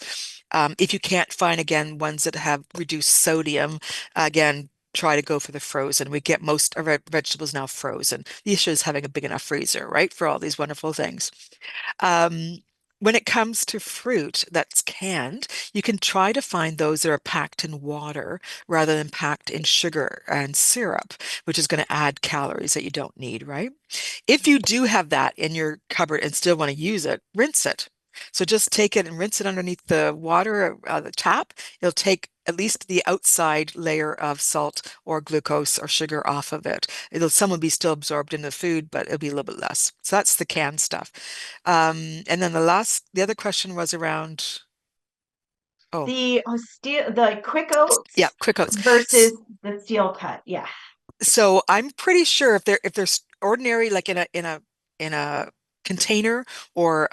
If you can't find again ones that have reduced sodium, again, try to go for the frozen. We get most of our vegetables now frozen. The issue is having a big enough freezer, right, for all these wonderful things. Um, when it comes to fruit that's canned, you can try to find those that are packed in water rather than packed in sugar and syrup, which is going to add calories that you don't need, right? If you do have that in your cupboard and still want to use it, rinse it. So just take it and rinse it underneath the water, the tap. It'll take at least the outside layer of salt or glucose or sugar off of it. Some will be still absorbed in the food, but it'll be a little bit less. So that's the canned stuff. And then the other question was around, oh, The quick yeah, oats quick oats. versus the steel cut. Yeah. So I'm pretty sure if there's ordinary like in a container or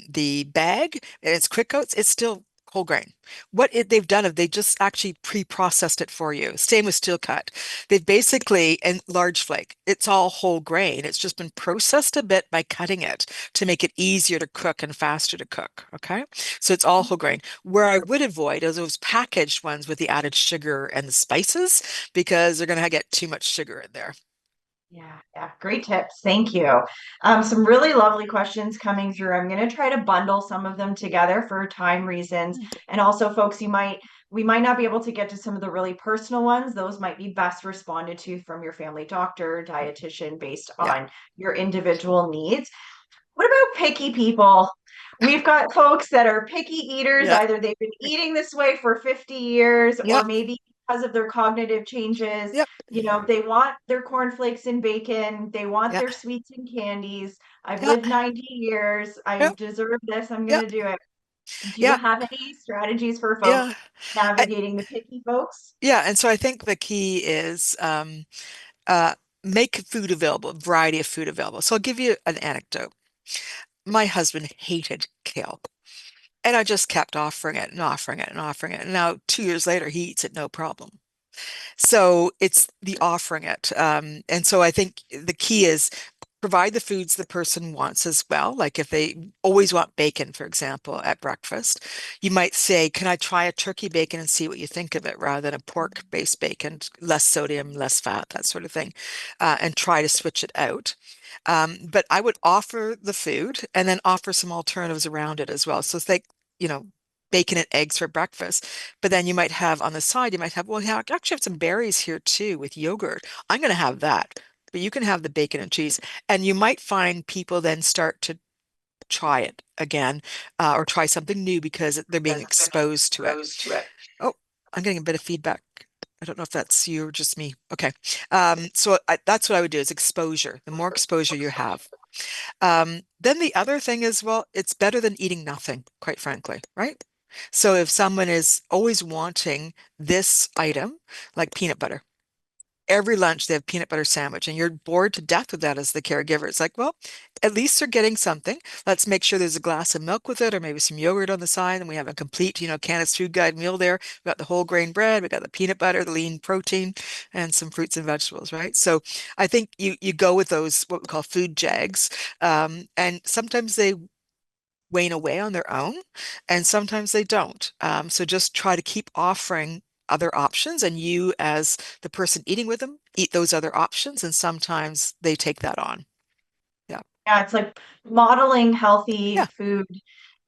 the bag and it's quick oats, it's still whole grain. They've done is they just actually pre-processed it for you. Same with steel cut. They've basically and large flake. It's all whole grain. It's just been processed a bit by cutting it to make it easier to cook and faster to cook. Okay. So it's all whole grain. Where I would avoid is those packaged ones with the added sugar and the spices because they're going to get too much sugar in there. Yeah, great tips. Thank you. Some really lovely questions coming through. I'm going to try to bundle some of them together for time reasons. Mm. And also, folks, we might not be able to get to some of the really personal ones. Those might be best responded to from your family doctor, dietitian, based Yeah. on your individual needs. What about picky people? We've got folks that are picky eaters. Yeah. Either they've been eating this way for 50 years, or Yep. maybe because of their cognitive changes, Yep. they want their cornflakes and bacon, they want Yeah. their sweets and candies. I've Yeah. lived 90 years. I Yep. deserve this. I'm going Yep. to do it. Do you Yeah. have any strategies for folks Yeah. I, navigating the picky folks? yeah. And so I think the key is uh, make food available, variety of food available. So I'll give you an anecdote. My husband hated kale. And I just kept offering it and offering it and offering it. And now 2 years later, he eats it no problem. So it's the offering it. And so I think the key is provide the foods the person wants as well. Like if they always want bacon, for example, at breakfast, you might say, can I try a turkey bacon and see what you think of it rather than a pork-based bacon, less sodium, less fat, that sort of thing, and try to switch it out. But I would offer the food and then offer some alternatives around it as well. So it's like, you know, bacon and eggs for breakfast. But then you might have on the side, you might have, well, yeah, I actually have some berries here too with yogurt. I'm going to have that. But you can have the bacon and cheese. And you might find people then start to try it again, or try something new because they're being exposed to it. Oh, I'm getting a bit of feedback. I don't know if that's you or just me. Okay. That's what I would do is exposure. The more exposure you have. Then the other thing is, well, it's better than eating nothing, quite frankly, right? So if someone is always wanting this item, like peanut butter, every lunch they have peanut butter sandwich and you're bored to death with that as the caregiver. It's like, well, at least they're getting something. Let's make sure there's a glass of milk with it or maybe some yogurt on the side. And we have a complete, Candace Food Guide meal there. We've got the whole grain bread, we got the peanut butter, the lean protein, and some fruits and vegetables, right? So I think you go with those, what we call food jags. And sometimes they wane away on their own, and sometimes they don't. So just try to keep offering other options, and you, as the person eating with them, eat those other options, and sometimes they take that on. Yeah. Yeah, it's like modeling healthy Yeah. food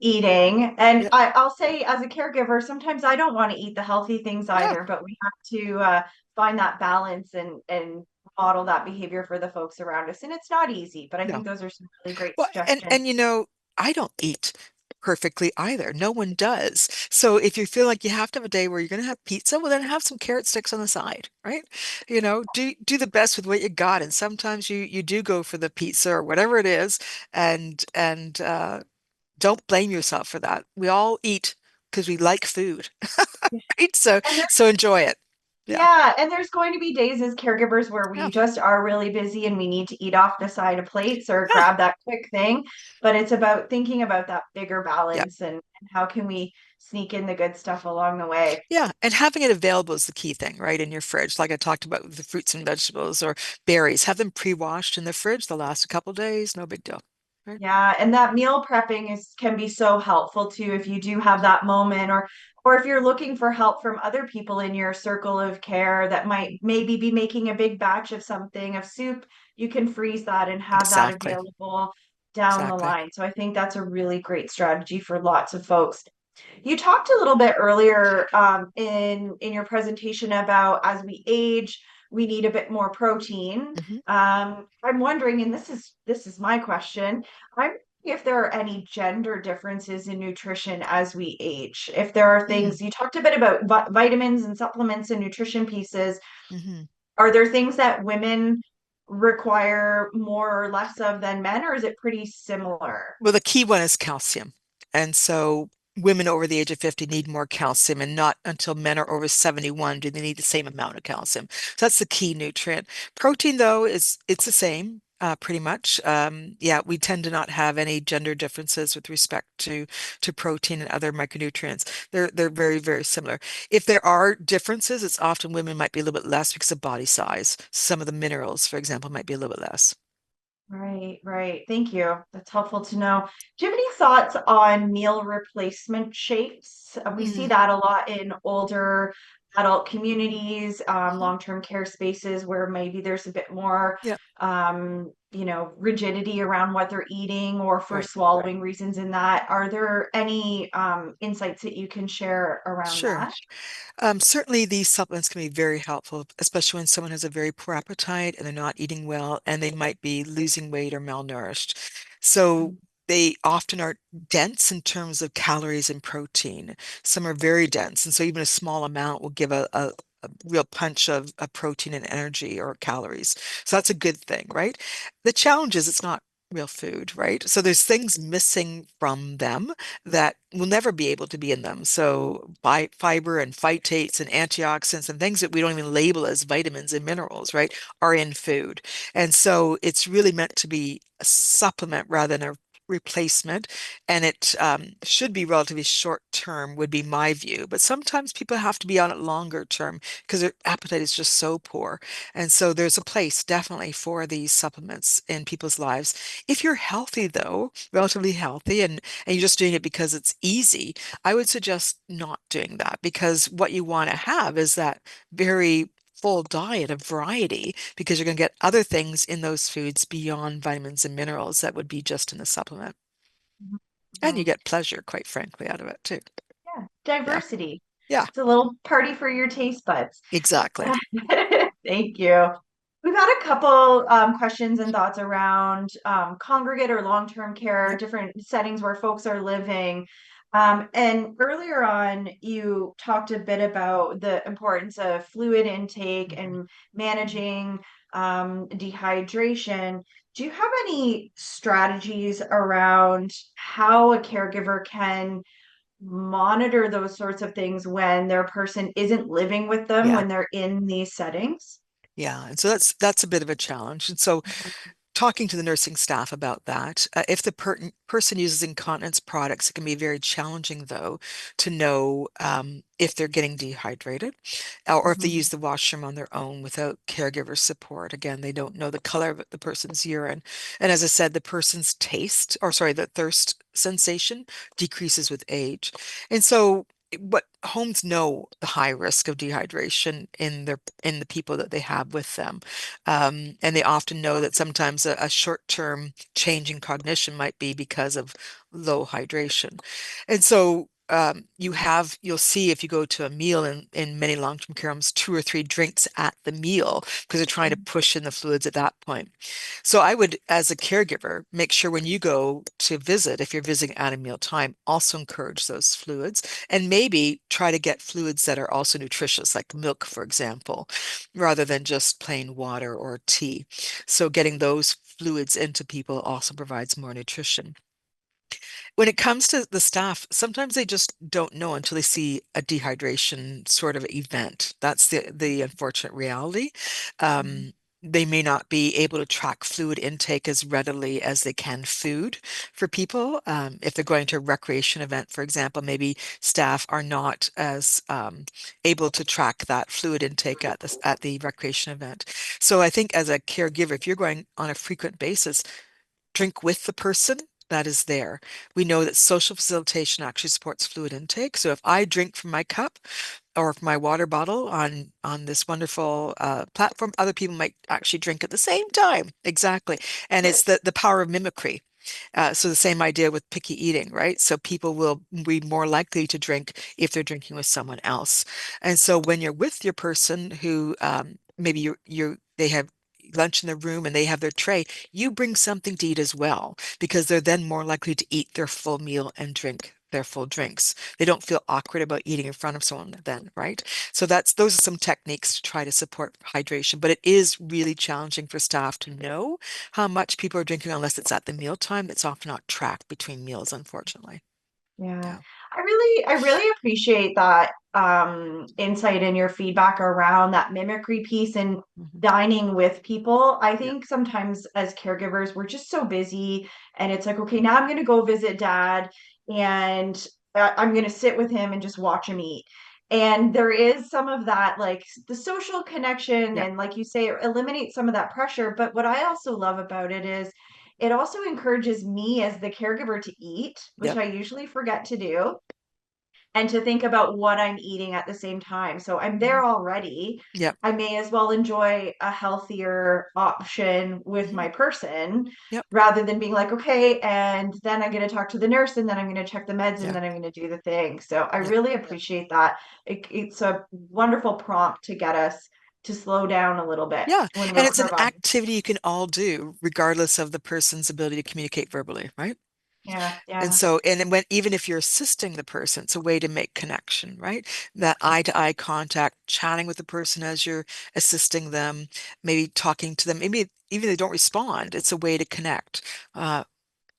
eating. And Yeah. I'll say, as a caregiver, sometimes I don't want to eat the healthy things Yeah. either, but we have to find that balance and model that behavior for the folks around us. And it's not easy, but I No. think those are some really great Well, and suggestions. I don't eat perfectly either. No one does. So if you feel like you have to have a day where you're going to have pizza, well, then have some carrot sticks on the side, right? Do the best with what you got. And sometimes you do go for the pizza or whatever it is, and don't blame yourself for that. We all eat because we like food, right? So And so enjoy it. Yeah. yeah, and there's going to be days as caregivers where Yeah. we just are really busy and we need to eat off the side of plates or Yeah. grab that quick thing. But it's about thinking about that bigger Yeah. balance and how can we sneak in the good stuff along the way. Yeah, and having it available is the key thing, right, in your fridge. Like I talked about with the fruits and vegetables or berries, have them pre-washed in the fridge. They'll last a couple days, no big deal. Right? Yeah, and that meal prepping is can be so helpful too if you do have that moment or if you're looking for help from other people in your circle of care that might maybe be making a big batch of something, of soup, you can freeze that and have that Exactly. available down the Exactly. line. So I think that's a really great strategy for lots of folks. You talked a little bit earlier in your presentation about as we age, we need a bit more protein. Hmm. I'm wondering, and this is my question. I'm wondering if there are any gender differences in nutrition as we age. If there are Mm. things you talked a bit about vitamins and supplements and nutrition pieces, Hmm. are there things that women require more or less of than men, or is it pretty similar? Well, the key one is calcium. And so women over the age of 50 need more calcium, and not until men are over 71 do they need the same amount of calcium. So that's the key nutrient. Protein, though, it's the same. Pretty much. Yeah, we tend to not have any gender differences with respect to protein and other micronutrients. They're very, very similar. If there are differences, it's often women might be a little bit less because of body size. Some of the minerals, for example, might be a little bit less. Right, right. Thank you. That's helpful to know. Do you have any thoughts on meal replacement shakes? We see Mm, that a lot in older adult communities, mhm. long-term care spaces where maybe there's a bit more, Yeah, rigidity around what they're eating or for right. swallowing reasons in that. Are there any insights that you can share around Sure. that? Certainly, these supplements can be very helpful, especially when someone has a very poor appetite and they're not eating well and they might be losing weight or malnourished. So they often are dense in terms of calories and protein. Some are very dense, and so even a small amount will give a real punch of protein and energy or calories. So that's a good thing, right? The challenge is it's not real food, right? So there's things missing from them that will never be able to be in them. So fiber and phytates and antioxidants and things that we don't even label as vitamins and minerals, right, are in food. And so it's really meant to be a supplement rather than a replacement. And it should be relatively short term, would be my view. But sometimes people have to be on it longer term because their appetite is just so poor. And so there's a place definitely for these supplements in people's lives. If you're healthy, though, relatively healthy, and you're just doing it because it's easy, I would suggest not doing that because what you want to have is that very full diet of variety because you're going to get other things in those foods beyond vitamins and minerals that would be just in the supplement. And you Mhm. get pleasure, quite frankly, out of it too. Yeah. diversity. Yeah, It's a little party for your taste buds. exactly. Thank you. We've had a couple questions and thoughts around congregate or long-term care, Yep. different settings where folks are living. And earlier on, you talked a bit about the importance of fluid intake Mhm. and managing dehydration. Do you have any strategies around how a caregiver can monitor those sorts of things when their person isn't living with them Yeah. when they're in these settings? Yeah. And so that's a bit of a challenge. And so talking to the nursing staff about that. If the person uses incontinence products, it can be very challenging, though, to know if they're getting dehydrated or if they Mhm. use the washroom on their own without caregiver support. Again, they don't know the color of the person's urine. And as I said, the person's taste, or sorry, the thirst sensation decreases with age. And so what homes know the high risk of dehydration in the people that they have with them. And they often know that sometimes a short-term change in cognition might be because of low hydration. And so you'll see if you go to a meal in many long-term care homes, 2 or 3 drinks at the meal because they're trying to push in the fluids at that point. So I would, as a caregiver, make sure when you go to visit, if you're visiting at a meal time, also encourage those fluids and maybe try to get fluids that are also nutritious, like milk, for example, rather than just plain water or tea. So getting those fluids into people also provides more nutrition. When it comes to the staff, sometimes they just don't know until they see a dehydration sort of event. That's the unfortunate reality. Mhm. They may not be able to track fluid intake as readily as they can food for people. If they're going to a recreation event, for example, maybe staff are not as able to track that fluid intake at the recreation event. So I think as a caregiver, if you're going on a frequent basis, drink with the person that is there. We know that social facilitation actually supports fluid intake. So if I drink from my cup or from my water bottle on this wonderful platform, other people might actually drink at the same time. Exactly. And it's the power of mimicry. So the same idea with picky eating, right? So people will be more likely to drink if they're drinking with someone else. And so when you're with your person who maybe they have lunch in the room and they have their tray, you bring something to eat as well because they're then more likely to eat their full meal and drink their full drinks. They don't feel awkward about eating in front of someone then, right? So those are some techniques to try to support hydration, but it is really challenging for staff to know how much people are drinking unless it's at the mealtime. It's often not tracked between meals, unfortunately. Yeah. Yeah. I really appreciate that insight and your feedback around that mimicry piece and Mhm. dining with people. I Yeah. think sometimes as caregivers, we're just so busy and it's like, okay, now I'm going to go visit dad and I'm going to sit with him and just watch him eat. And there is some of that, like the social connection, Yeah. and like you say, it eliminates some of that pressure. But what I also love about it is it also encourages me as the caregiver to eat, which Yep. I usually forget to do, and to think about what I'm eating at the same time. So I'm Mhm. there already. Yep. I may as well enjoy a healthier option with Mhm. my person Yep. rather than being like, okay, and then I'm going to talk to the nurse and then I'm going to check the meds and Yeah. then I'm going to do the thing. So I Yep. really appreciate that. It's a wonderful prompt to get us to slow down a little bit Yeah. when And we're it's an providing. activity you can all do, regardless of the person's ability to communicate verbally, right? Yeah, And yeah. so, and then even if you're assisting the person, it's a way to make connection, right? That eye-to-eye contact, chatting with the person as you're assisting them, maybe talking to them, maybe even if they don't respond, it's a way to connect. Uh,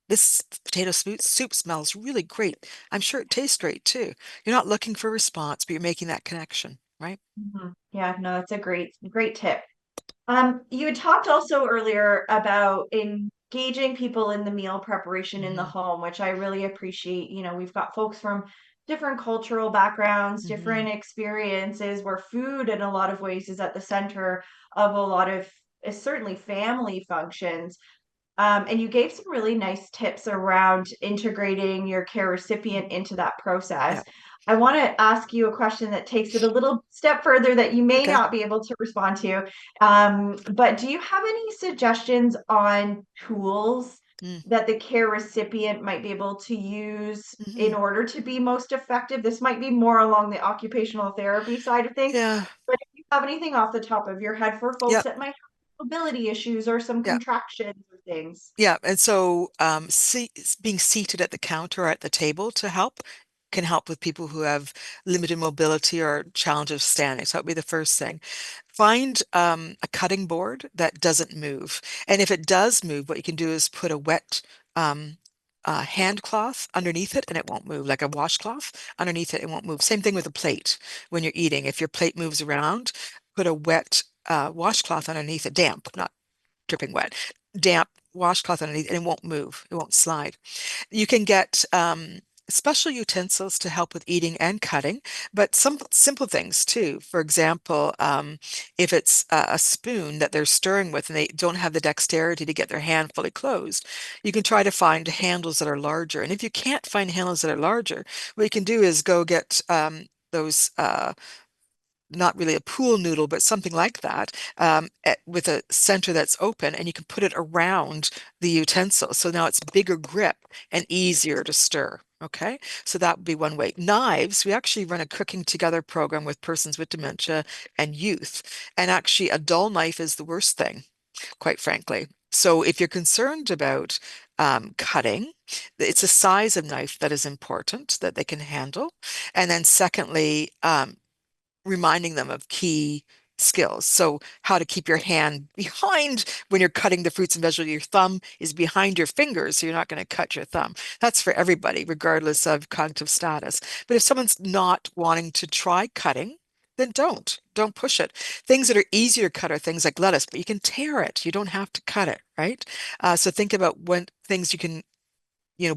this potato soup smells really great. I'm sure it tastes great too. You're not looking for a response, but you're making that connection, right? Mhm. Yeah, no, that's a great tip. You had talked also earlier about engaging people in the meal preparation in the Hmm. home, which I really appreciate. You know, we've got folks from different cultural backgrounds, Hmm. different experiences where food in a lot of ways is at the center of a lot of certainly family functions. And you gave some really nice tips around integrating your care recipient into that process. Yeah. I want to ask you a question that takes it a little step further that you may Okay. not be able to respond to. But do you have any suggestions on tools Mm. that the care recipient might be able to use in Hmm. order to be most effective? This might be more along the occupational therapy side of things, Yeah. but if you have anything off the top of your head for folks Yeah. that might have mobility issues or some Yeah. contractions or things. Yeah, and so being seated at the counter or at the table to help can help with people who have limited mobility or challenge of standing. So that would be the first thing. Find a cutting board that doesn't move. And if it does move, what you can do is put a wet um, hand cloth underneath it and it won't move, like a washcloth underneath it, it won't move. Same thing with a plate when you're eating. If your plate moves around, put a wet washcloth underneath it, damp, not dripping wet, damp washcloth underneath, and it won't move. It won't slide. You can get special utensils to help with eating and cutting, but some simple things too. For example, if it's a spoon that they're stirring with and they don't have the dexterity to get their hand fully closed, you can try to find handles that are larger. And if you can't find handles that are larger, what you can do is go get those not really a pool noodle, but something like that, with a center that's open, and you can put it around the utensil. So now it's bigger grip and easier to stir. Okay, so that would be one way. Knives, we actually run a cooking together program with persons with dementia and youth. And actually, a dull knife is the worst thing, quite frankly. So if you're concerned about cutting, it's a size of knife that is important that they can handle. And then secondly, reminding them of key skills. So how to keep your hand behind when you're cutting the fruits and vegetables. Your thumb is behind your fingers, so you're not going to cut your thumb. That's for everybody, regardless of cognitive status. But if someone's not wanting to try cutting, then don't push it. Things that are easier to cut are things like lettuce, but you can tear it. You don't have to cut it, right? So think about when things you can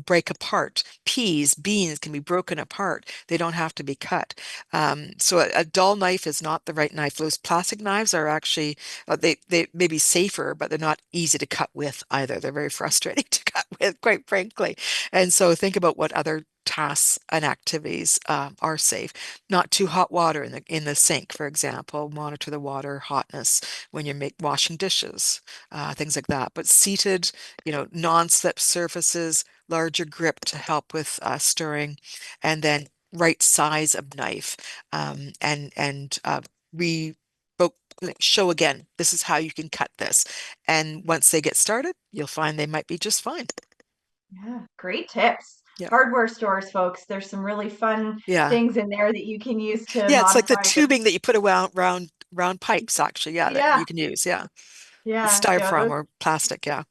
break apart. Peas, beans can be broken apart. They don't have to be cut. So a dull knife is not the right knife. Those plastic knives are actually, they may be safer, but they're not easy to cut with either. They're very frustrating to cut with, quite frankly. And so think about what other tasks and activities are safe. Not too hot water in the sink, for example. Monitor the water hotness when you're washing dishes, things like that. But seated, non-slip surfaces, larger grip to help with stirring, and then right size of knife, and re like, show again, this is how you can cut this. And once they get started, you'll find they might be just fine. Yeah, great tips. Yeah. Hardware stores, folks. There's some really fun Yeah. things in there that you can use to Yeah, it's like the modify your. tubing that you put around round pipes, actually. Yeah, that Yeah, you can use. Yeah. It's yeah, yeah. styrofoam or plastic. Yeah.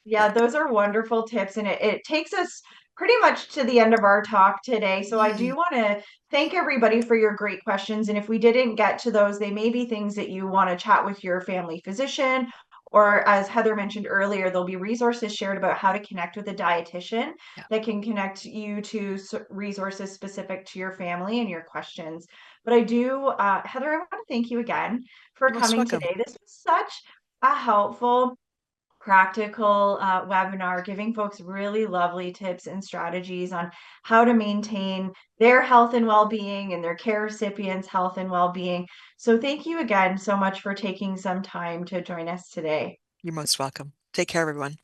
Yeah, those are wonderful tips, and it takes us pretty much to the end of our talk today. So I Mm, do want to thank everybody for your great questions. And if we didn't get to those, they may be things that you want to chat with your family physician, or as Heather mentioned earlier, there'll be resources shared about how to connect with a dietitian yeah. that can connect you to resources specific to your family and your questions. But I do, Heather, I want to thank you again for You're most coming welcome. today. This was such a helpful practical webinar giving folks really lovely tips and strategies on how to maintain their health and well-being and their care recipients' health and well-being. So thank you again so much for taking some time to join us today. You're most welcome. Take care, everyone.